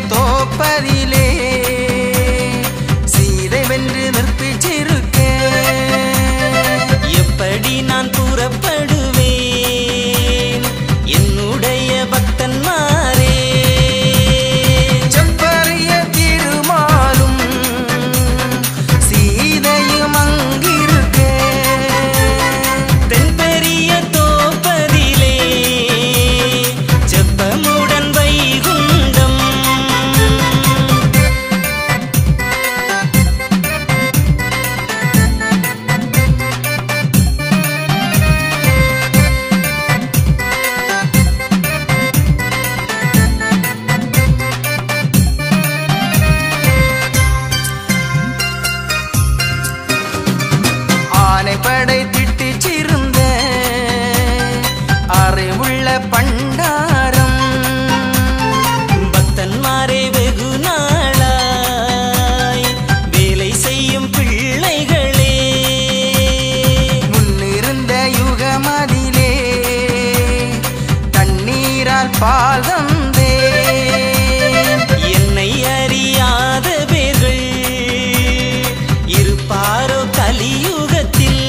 தோப்பதிலே சீதை வென்று நிற்பிச்சிருக்க எப்படி நான் புறப்படுவேன் என்னுடைய பக்தன்மாரே செப்பரிய திருமாலும் சீதையும் அங்கிருக்க தென்பெரிய தோப்பதிலே செப்பமுடன் வைகுண்டம் ஆனைப்படை திட்டிச்சிருந்த அறிவுள்ள பண்டாரம் பக்தன்மாரே வெகு நாளாய் வேலை செய்யும் பிள்ளைகளே முன்னிருந்த யுகமதிலே தண்ணீரால் பால் தந்தே என்னை அறியாத பேர்கள் இருப்பாரோ கலியுகத்தில்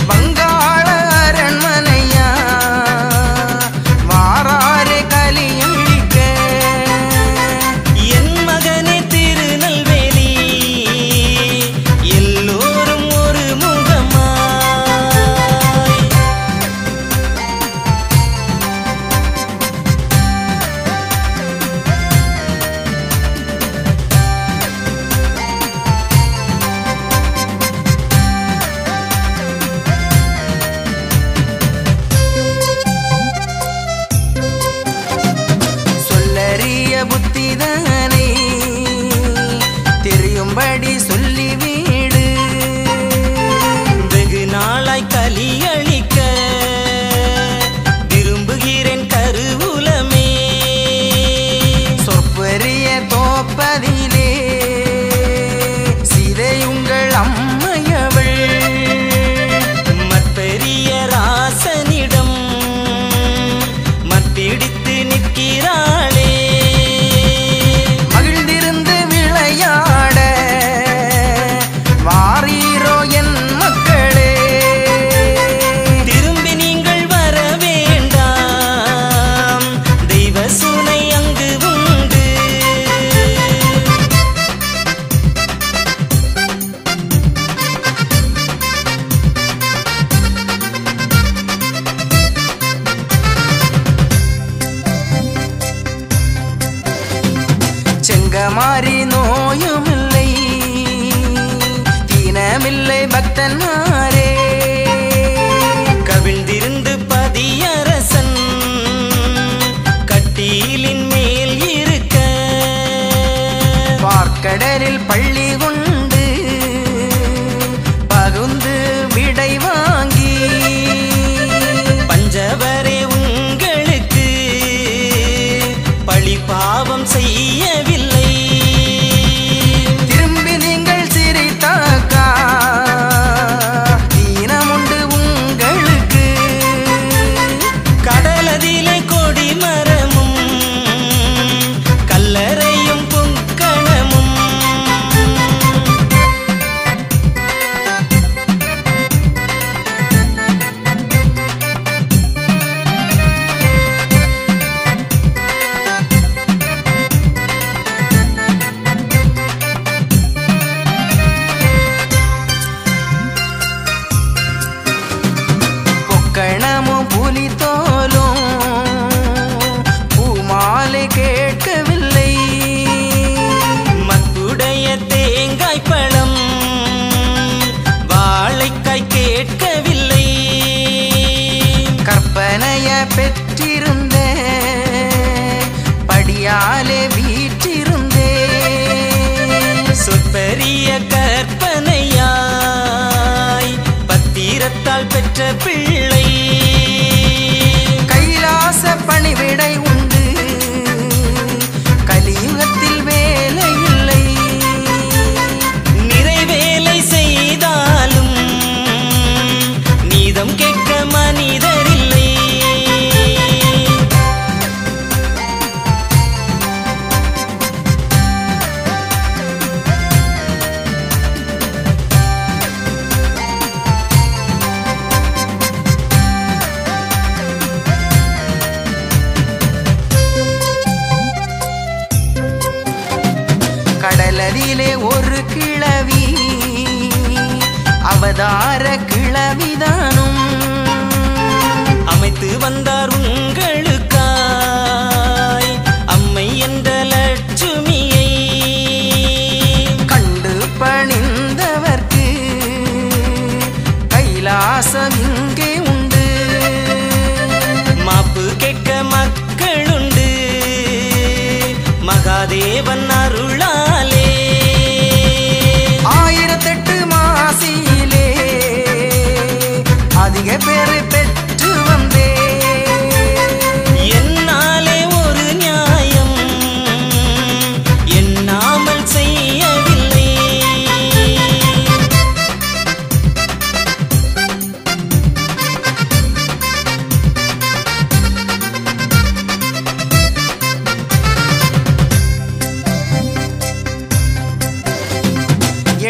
வங்காள அரண்மனையா வாராரே கலியழிக்க என் மகனே திருநெல்வேலி எல்லோரும் ஒரு முகமாய் சொல்லறிய புத்திதனை தெரியும்படி சொல்லிவிடு வெகு நாளாய் கலியழிக்க விரும்புகிறேன் கருவூலமே சொற்பரிய தோப்பதிலே சீதை உங்கள் அம்மையவள் மற்பெரிய ராசனிடம் மற்பிடித்து நிற்கிறாளே மகிழ்ந்திருந்து விளையாட வாரீரோ என் மக்களே திரும்பி நீங்கள் வர வேண்டாம் தெய்வ சுனை அங்கு உண்டு செங்கமாரி நோயுமில்லை தீனமில்லை பக்தன்மாரே கவிழ்ந்திருந்து பதியரசன் கட்டிலின் மேல் இருக்க பார்க்கடலில் பள்ளி கொண்டு பகுந்து விடை வாங்கி பஞ்சவரே உங்களுக்கு பழி பாவம் செய்யவில்லை திரும்பி நீங்கள் சிரித்தாக்கா தீனமுண்டு உங்களுக்கு கடலதிலே கொடி மரமும் கல்லறையும் பொங்கணமும் பொக்கணமும் புலித்தோலும் பூமாலை கேட்கவில்லை மத்துடைய தேங்காய் பழம் வாழைக்காய் கேட்கவில்லை கற்பனைய பெற்றிருந்த படியாலே வீற்றிருந்தே சொற்பெரிய கற்பனையாய் பத்திரத்தால் பெற்ற பிள்ளை கைலாச பணிவிடை உண்டு கலியுகத்தில் வேலை இல்லை நிறைவேலை செய்தாலும் நீதம் கேட்க மனிதரில்லை அதிலே ஒரு கிழவி அவதார கிழவிதானும் அமைத்து வந்தார் உங்களுக்காய் அம்மை என்ற லட்சுமியை கண்டு பணிந்தவர்க்கு கைலாசம் இங்கே உண்டு மாப்பு கேட்க மக்களுண்டு மகாதேவன் அருளாலே 1008 மாசியிலே அதிக பேரை பெற்று வந்தே என்னாலே ஒரு நியாயம் எண்ணாமல் செய்யவில்லை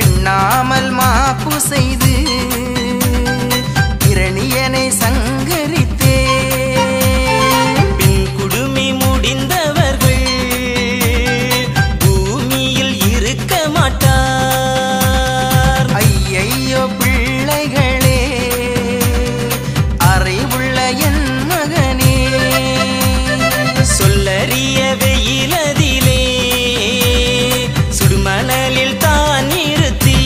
எண்ணாமல் மாப்பு செய்து இரணியனை சங்கரித்தே பின் குடுமி முடிந்தவர்கள் பூமியில் இருக்க மாட்டார் ஐயையோ பிள்ளைகளே அறிவுள்ள என் மகனே சொல்லறிய வெயிலதிலே சுடுமணலில் தான் நிறுத்தி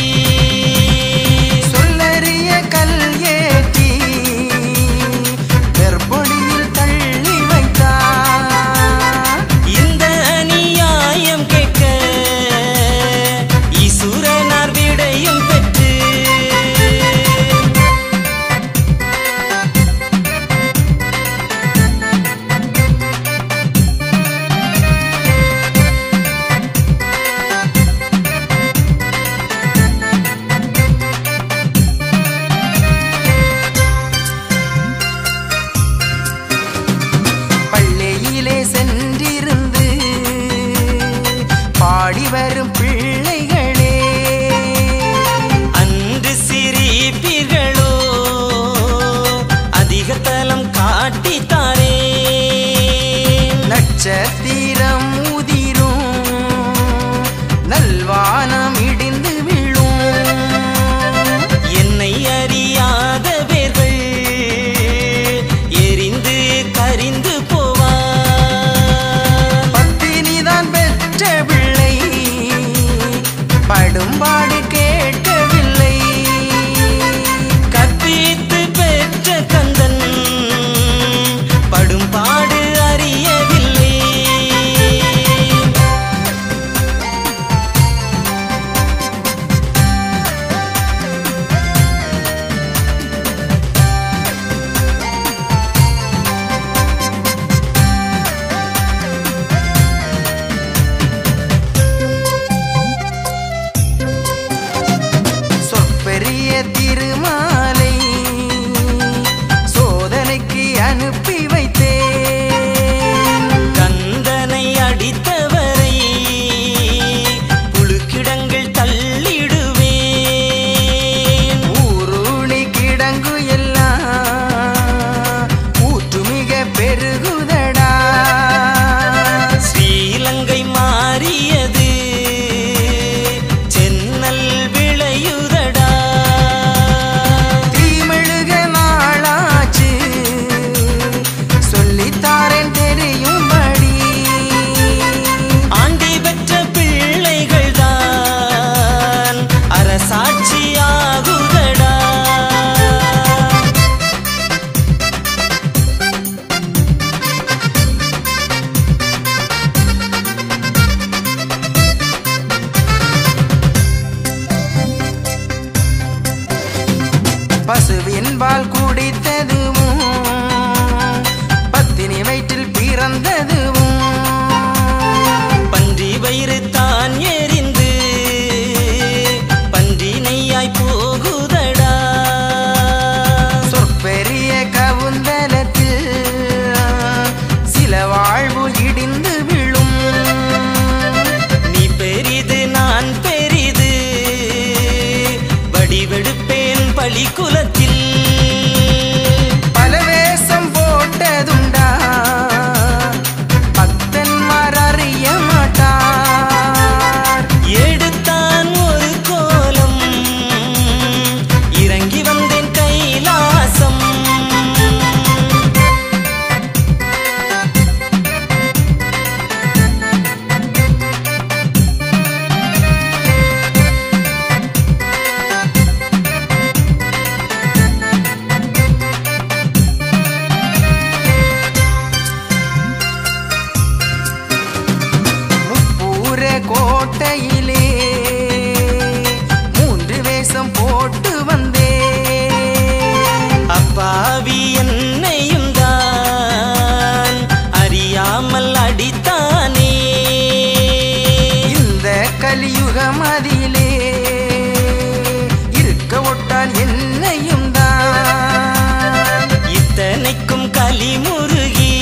நினைக்கும் கலிமுருகி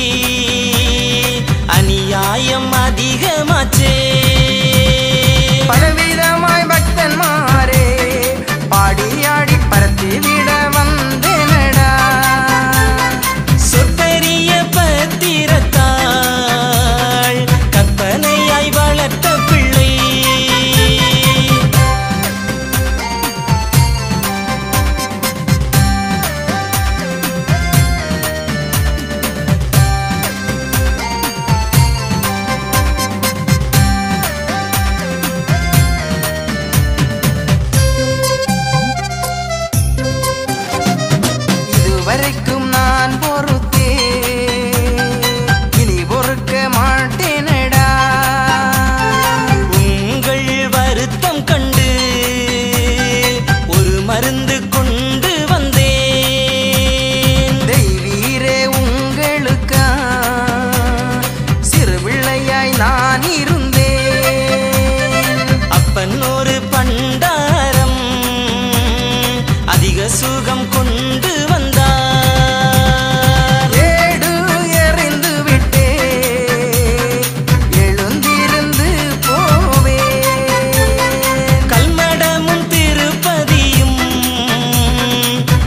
அநியாயம் அதிகமாச்சே. பலவிதமாய் பக்தன்மாரே பாடியாடி பரத்திவிட வந்தேனடா. சொற்பெரிய பத்திரத்தாள் கற்பனையாய் வளர்த்த பிள்ளை. இதுவரைக்கும் நான் பொறுத்தே இனி பொறுக்க மாட்டேனடா. உங்கள் வருத்தம் கண்டு ஒரு மருந்து கொண்டு வந்தேன். தெய்வீரே உங்களுக்கா சிறு பிள்ளையாய் நான் இருந்தேன். அப்பன் ஒரு பண்டாரம் அதிக சுகம் கொண்டு வந்தார். ஏடு எறிந்து விட்டே எழுந்திருந்து போவே. கல்மடமும் திருப்பதியும்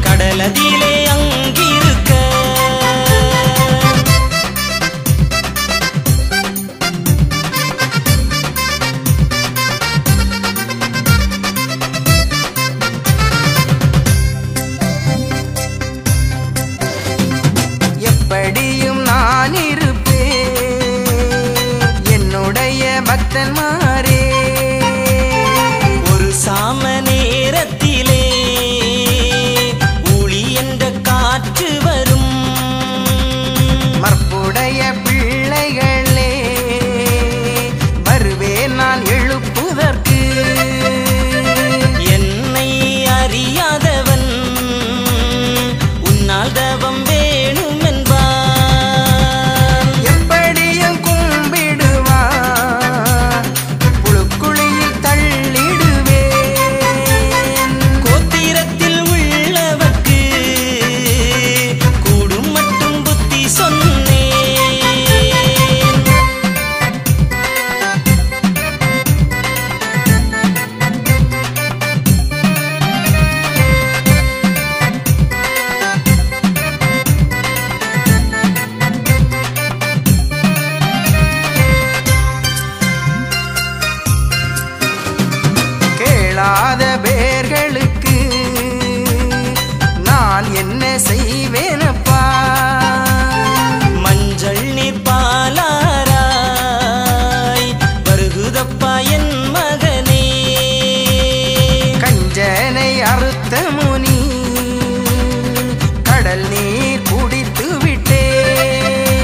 கடலதிலே அங்கிருக்க எப்படியும் நான் இருப்பேன் என்னுடைய பக்தன்மாரே. ஒரு சாம நேரத்திலே ஊழி என்ற காற்று வரும். மற்புடைய பிள்ளைகளே வருவேன் நான் எழுப்புதற்கு. என்னை அறியாதவன் உன்னால் தவம் வேணும் என்பான். எப்படியும் கும்பிடுவா புழுக்குழியில் தள்ளிடுவேன். கோத்திரத்தில் உள்ளவர்க்கு கூடும் மட்டும் புத்தி சொன்னேன். கேளாத பேர்களுக்கு நான் என்ன செய்வேனப்பா. மஞ்சள் நீர் பாலாராய் வருகுதப்பா என் மகனே. கஞ்சனை அறுத்த முனி கடல் நீர் குடித்து விட்டேன்.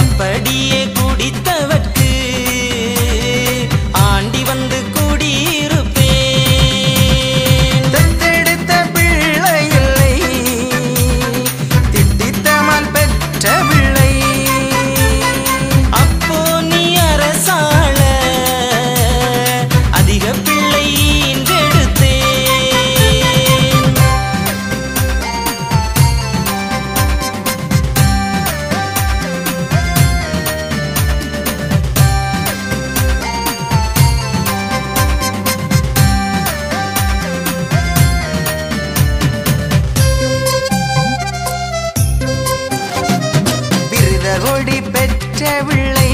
அப்படியே குடித்தவர்க்கு ஆண்டி வந்து குடியிருப்பேன். தத்தெடுத்த பிள்ளை இல்லை திட்டித்தமால் பெற்ற பிள்ளை. அப்போ நீ அரசாள அதிக பிள்ளை ஈன்றெடுத்தேன். விருதகொடி பெற்ற பிள்ளை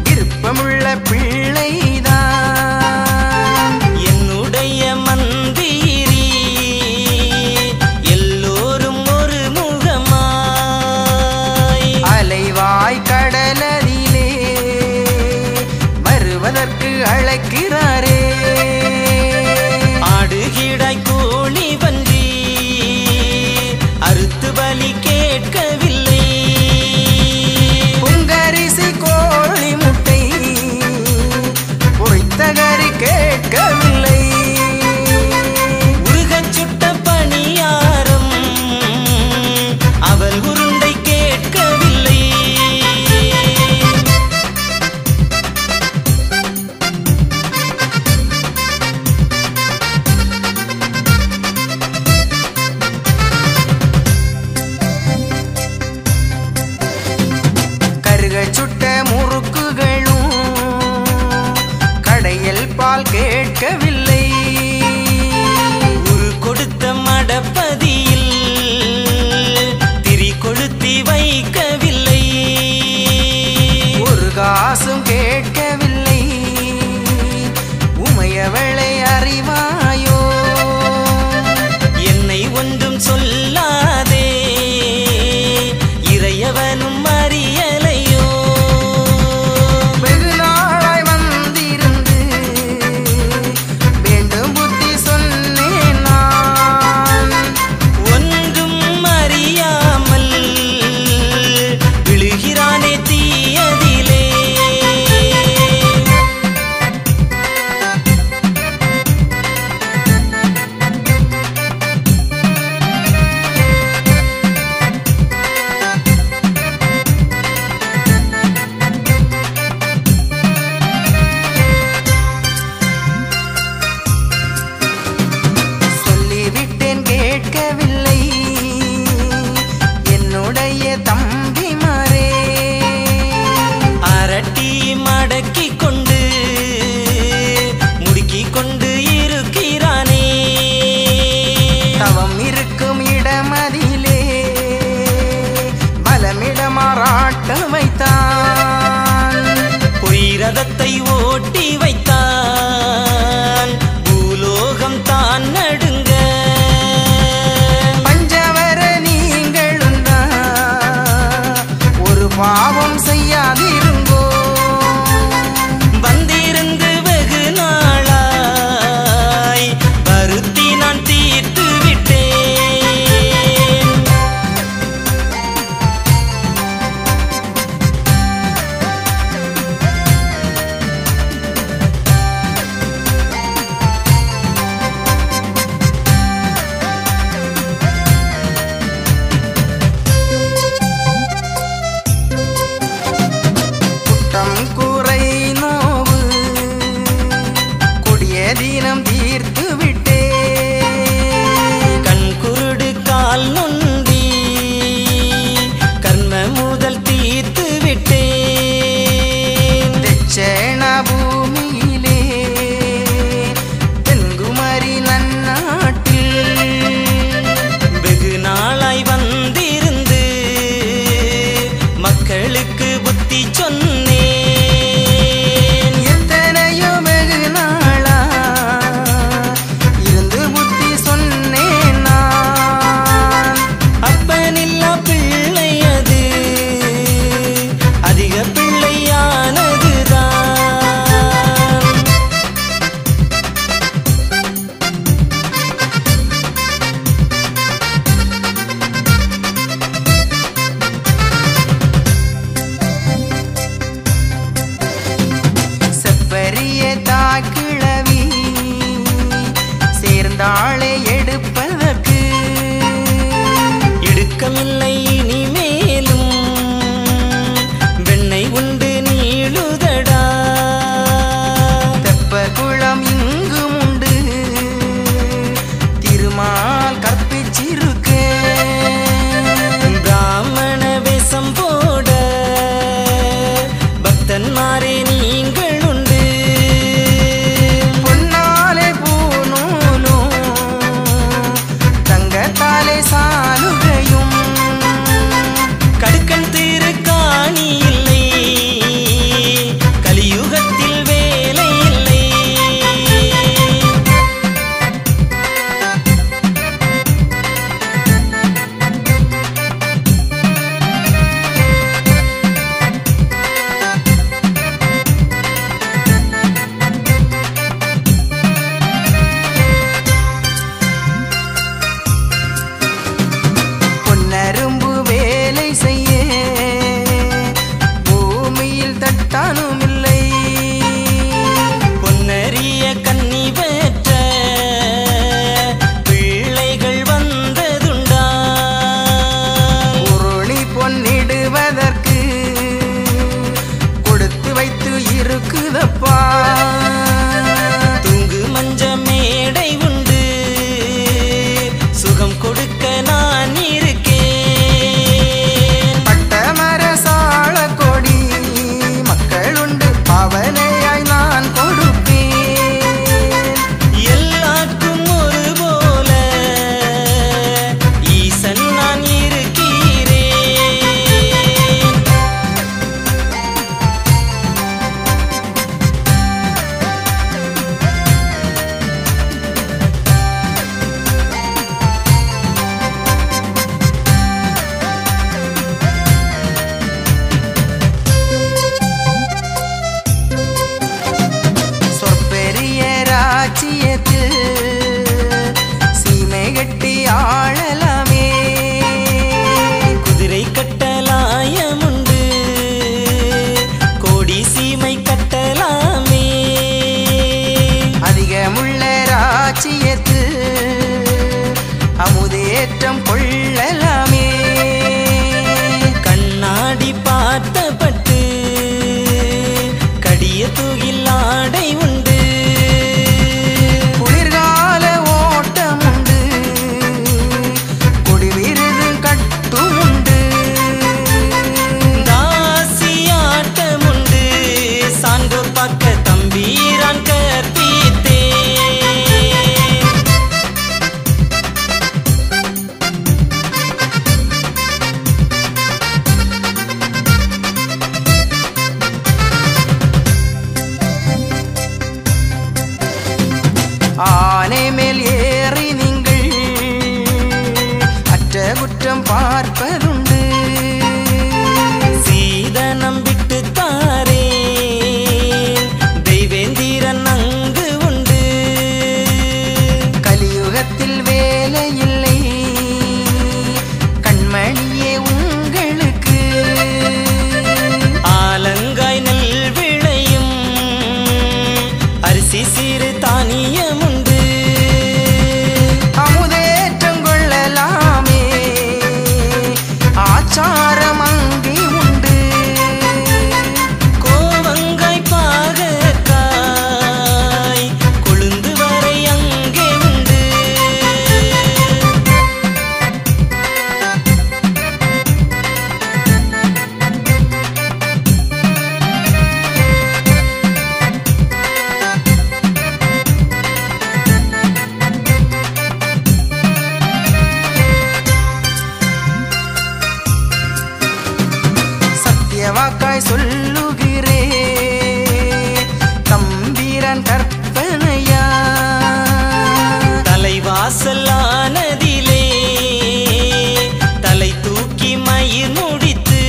விருப்பமுள்ள பிள்ளைதான். என்னுடைய மந்திரி எல்லோரும் ஒரு முகமாய் அலைவாய் கடலதிலே வருவதற்கு அழைக்கிறாரே. ஆடுகிடாய் கோழி பன்றி அறுத்து பலி கேட்கவில்லை. பொங்கரிசி கோழி முட்டை பொறித்த கறி கேட்கவில்லை. உருகச் சுட்ட பணியாரம் அவள் உருண்டை கேட்கவில்லை. குற்றம் பார்ப்பதுண்டு. சீதனம் விட்டு தாரே தெய்வேந்திரன் அங்கு உண்டு. கலியுகத்தில் வேலை இல்லை கண்மணியே உங்களுக்கு. ஆலங்காய் நெல் விளையும் அரிசி சிறு தானியம் உண்டு. அமுதேற்றம் கொள்ளலாமே ஆச்சாரம் அங்கே உண்டு. கோவங்காய் பாகக்காய் கொழுந்து வரை அங்கே உண்டு. சத்தியவாக்காய் சொல்லுகிறே தம்பிரான் கற்பனையா. தலைவாசலானதிலே தலை தூக்கி மயிர் முடித்து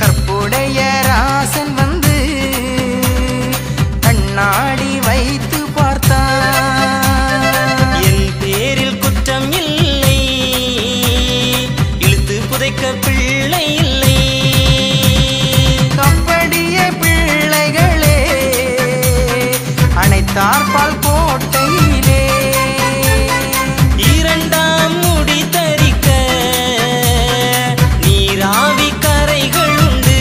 கற்புடைய ராசன் வந்து கண்ணாடி வைத்து பார்த்தான். என் பேரில் குற்றம் இல்லை இழுத்து புதைக்க பிள்ளை இல்லை. அப்படியே பிள்ளைகளே அனைத்தார்பால் கோட்டையிலே. இரண்டாம் முடி தரிக்க நீராவி கரைகள் உண்டு.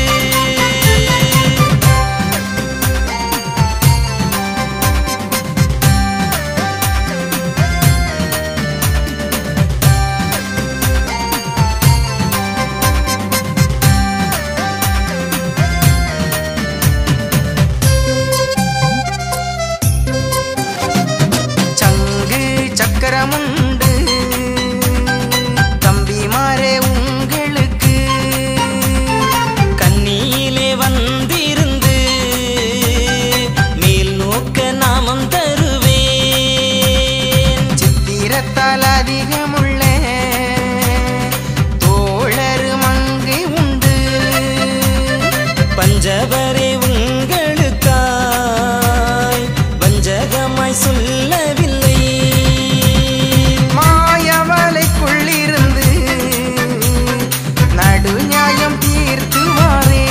சங்கு சக்கரமுண்டு தம்பிமாரே உங்களுக்கு. கண்ணியிலே வந்திருந்து மேல் நோக்க நாமம் தருவேன். சித்திரத்தால் அதிகமுள்ள தோழரு மங்கை உண்டு. பஞ்சவரே உங்களுக்காய் வஞ்சகமாய் சொல்லவில்லை. மாயவலைக்குள்ளிருந்து நடு நியாயம் தீர்த்துவாரே.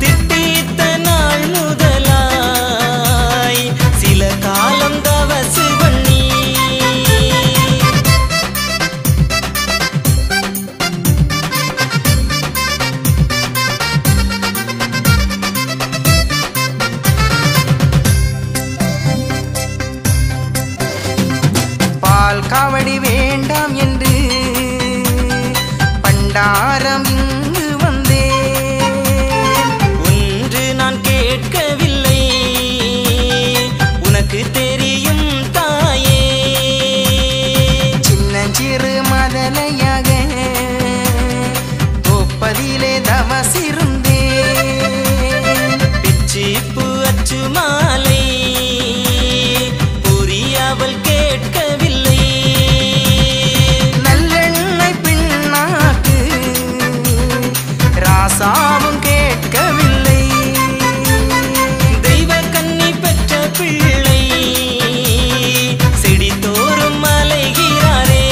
திட்டித்த நாள் முதலாய் சில காலம் தவசு பண்ணி பால் காவடி வேண்டாம் என்று பண்டாரம் இங்கு வந்தேன். ஒன்று நான் கேட்கவில்லை உனக்கு தெரியும் தாயே. சின்னஞ்சிறு மதலையாக தோப்பதிலே தவசிருந்தேன். பிச்சிப்பு அச்சு மாலை புரியாமல் கேட்கவில்லை. நல்லெண்ணெய் பின்னாக்கு ராசாவும் கேட்கவில்லை. தெய்வ கன்னி பெற்ற பிள்ளை செடி தோறும் அலைகிறாரே.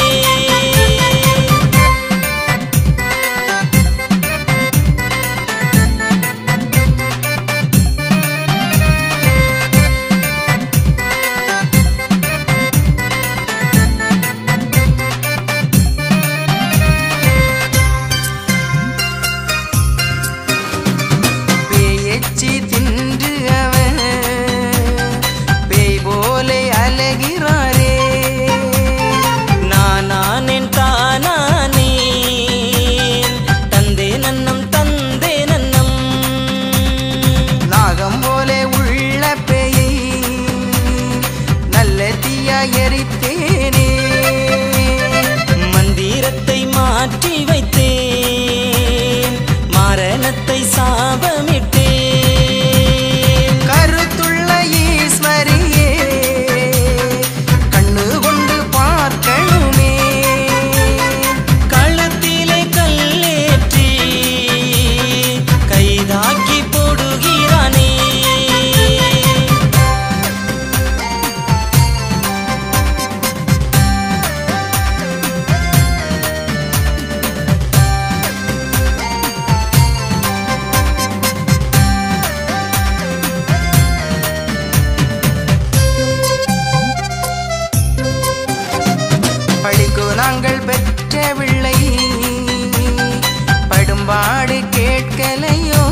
கேட்கலையோ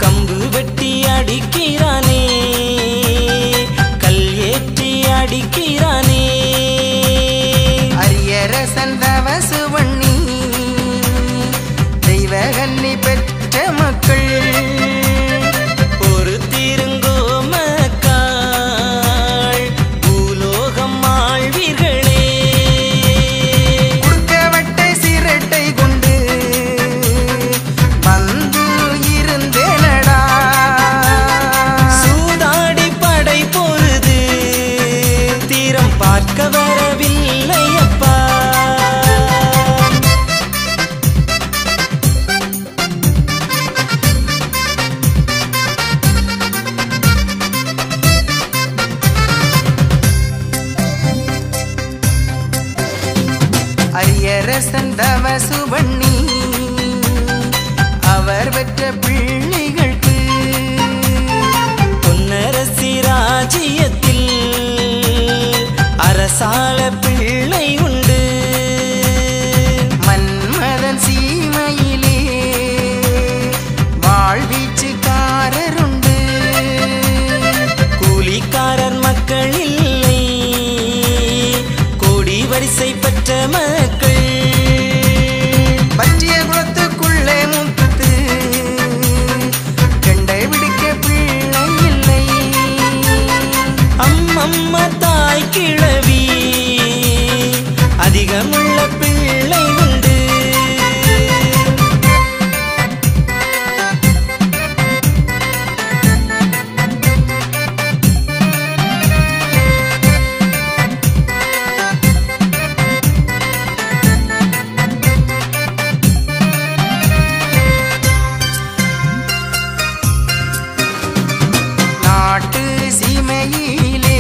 கம்பு வெட்டி அடிக்கிறானே கல் ஏற்றி அடிக்கிறானே அரியரசன் தவசு பண்ணி தெய்வகன்னி பெற்ற மக்கள் பொறுத்திருங்கோ மக்காள் பூலோகம் ஆழ்வீர்களே குறுக்கவட்டை சிரட்டை கொண்டு வந்து இருந்தேனடா சூதாடி படை பொருது தீரம் பார்க்க வரவில்லையப்பா அரியரசன் தவசு பண்ணி அவர் பெற்ற பிள்ளைகளுக்கு பொன்னரசி ராஜ்யத்தில் அரசாள பிள்ளை உண்டு மன்மதன் சீமையிலே வாழ்வீச்சுக்காரருண்டு கூலிக்காரர் மக்கள் இல்லை கோடி வரிசை பெற்ற மக்கள் பற்றிய குளத்துக்குள்ளே முத்து கண்டை பிடிக்க பிள்ளை இல்லை அம்மம்மா தாய் கிழவி அதிகமுள்ள பிள்ளை உண்டு நாட்டு சீமையிலே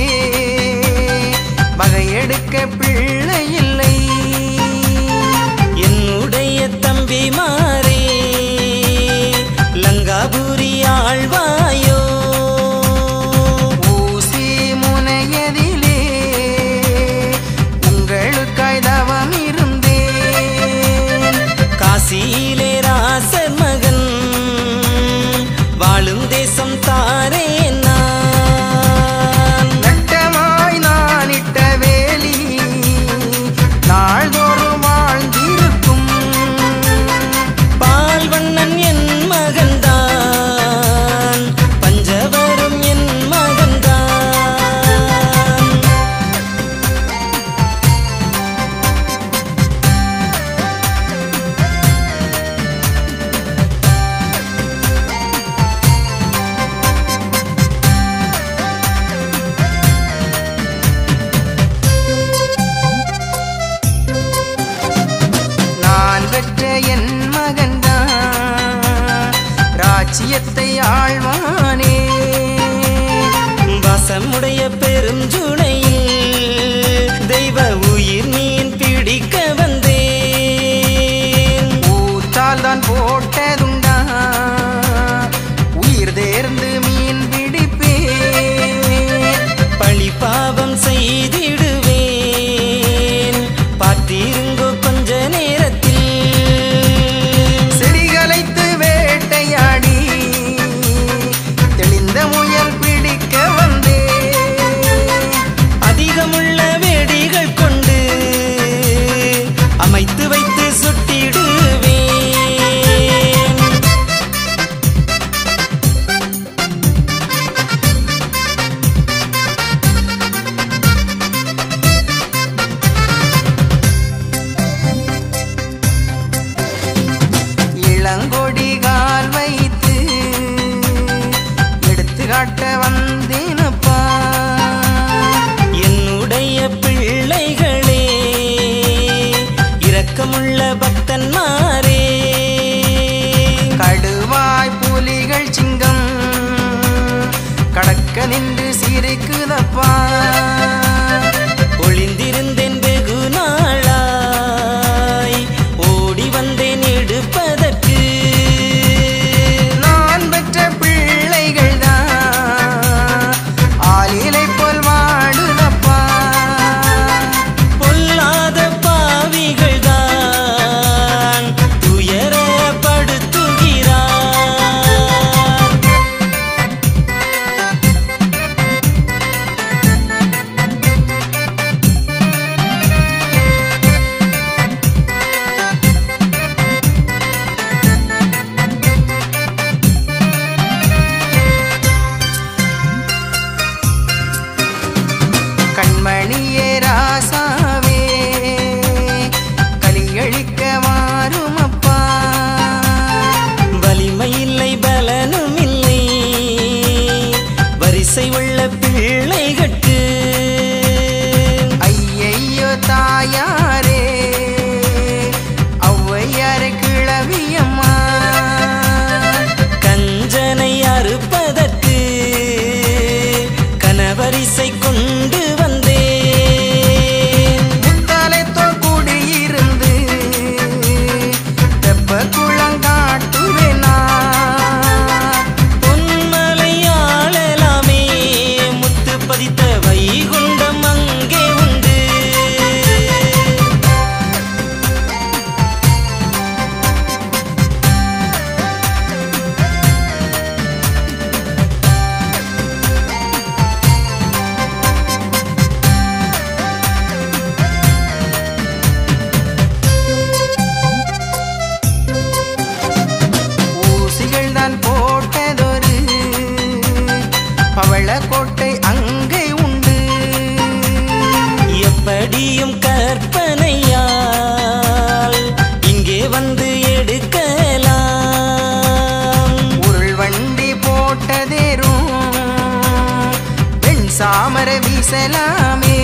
வீசலாமே.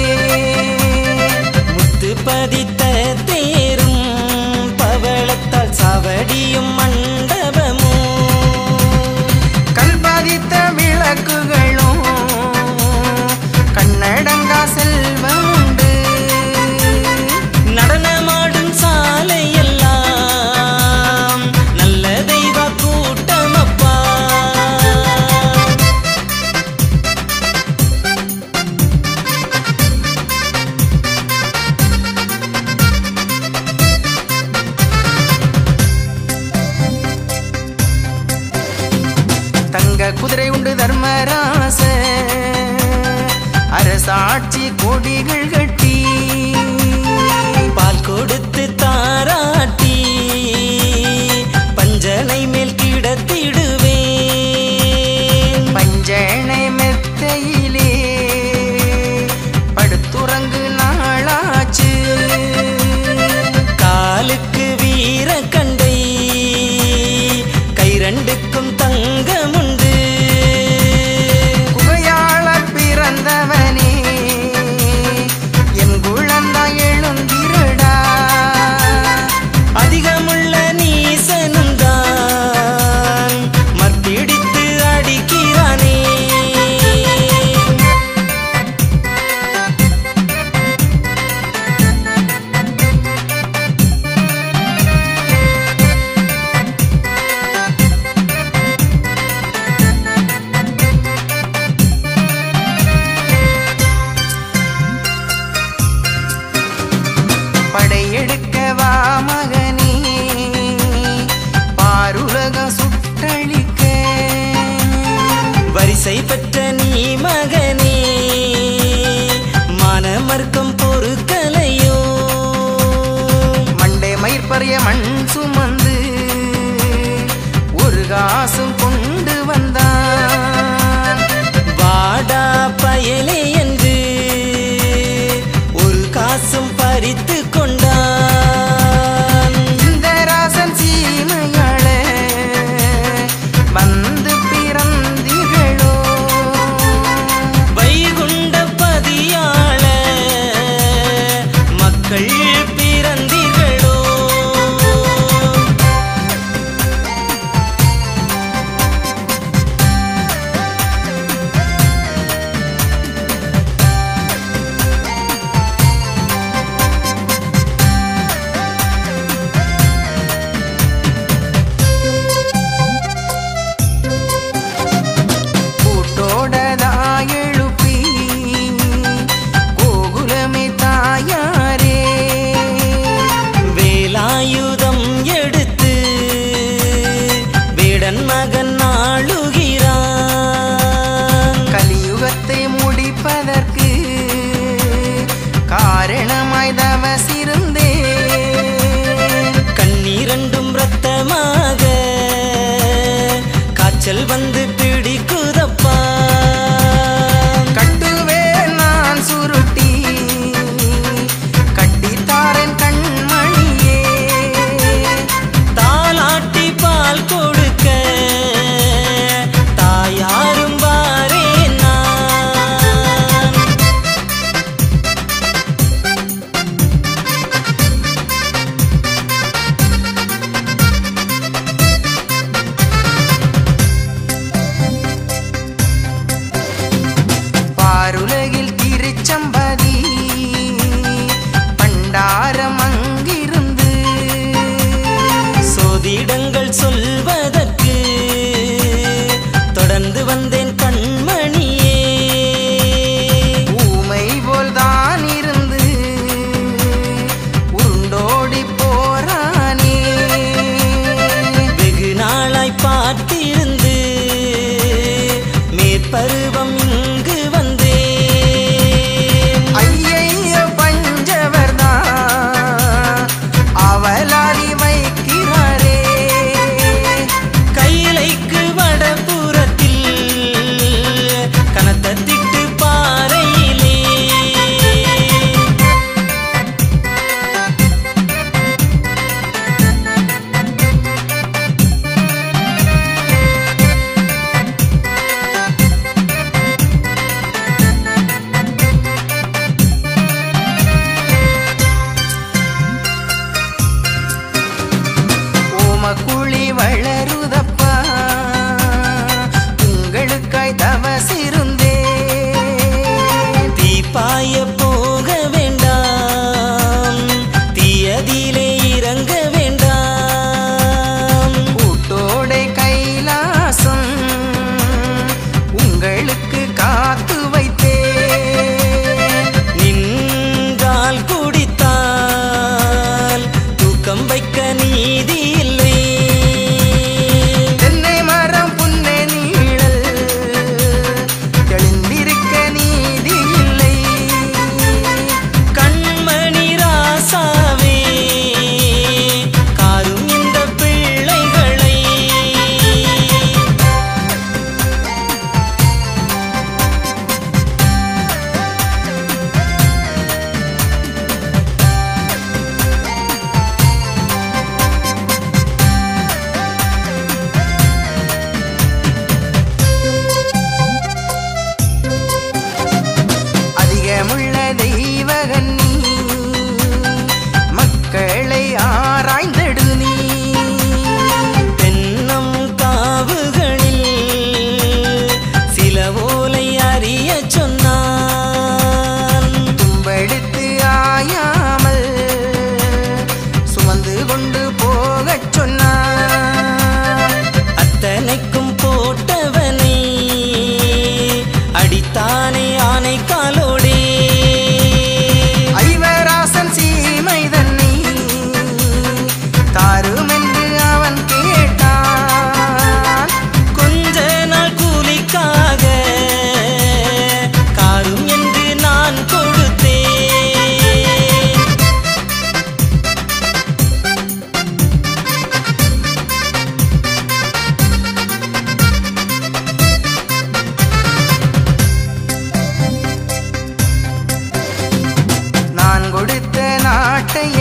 முத்து பதித்த தேரும் பவளத்தால் சாவடியும் மண்டபமோ, கல் பதித்த விளக்குகளும் கண்ணடங்கா செல்வம் உண்டு. நடனமாடும் சாலையெல்லாம் நல்ல தெய்வ கூட்டமப்பா. தங்க குதிரை உண்டு தர்மராச அரசாட்சி கொடிகள் கட்டி, பால் கொடுத்து தாராட்டி பஞ்சனை மேல் கிடத்திடுவேன். பஞ்சனை மெத்தையிலே படுத்துறங்கு நாளாச்சு. காலுக்கு வீர கண்டை கை ரெண்டுக்கும் தங்கமுண்டு. குகையாள பிறந்தவனே என் குழந்தாய் எழுந்திருடா. அதிகமுள்ள நீசனும் தான் மற்பிடித்து அடிக்கிறானே. படையெடுக்கவா மகனே பாருலகம் சுட்டழிக்க. வரிசை பெற்ற நீ மகனே மானமர்க்கம் பொறுக்கலையோ. மண்டை மயிர்பறிய மண் சுமந்து ஒரு காசும் கொண்டு வந்தான். வாடா பயலே என்று ஒரு காசும் பறித்து கொண்டான். இந்த ராசன் சீமையாள வந்து பிறந்தீர்களோ. வைகுண்ட பதியாள மக்கள் பிறந்தீர்களோ. கூட்டோடதாய் எழுப்பி கோகுலமே தாயாரே. வேலாயுதம் எடுத்து வேடன் மகன் ஆளுகிறான். கலியுகத்தை முடிப்பதற்கு காரணமாய் தவசிருந்தே. கண்ணீரண்டும் ரத்தமாக காய்ச்சல் வந்து பிடிக்குதப்பா. கட்டுவேன் நான் சுருட்டி கட்டித்தாரன் கண்மணியே. தாலாட்டி பால் கொடுக்க தாயாரும் வாரேன் நான். வாழ்க்கையை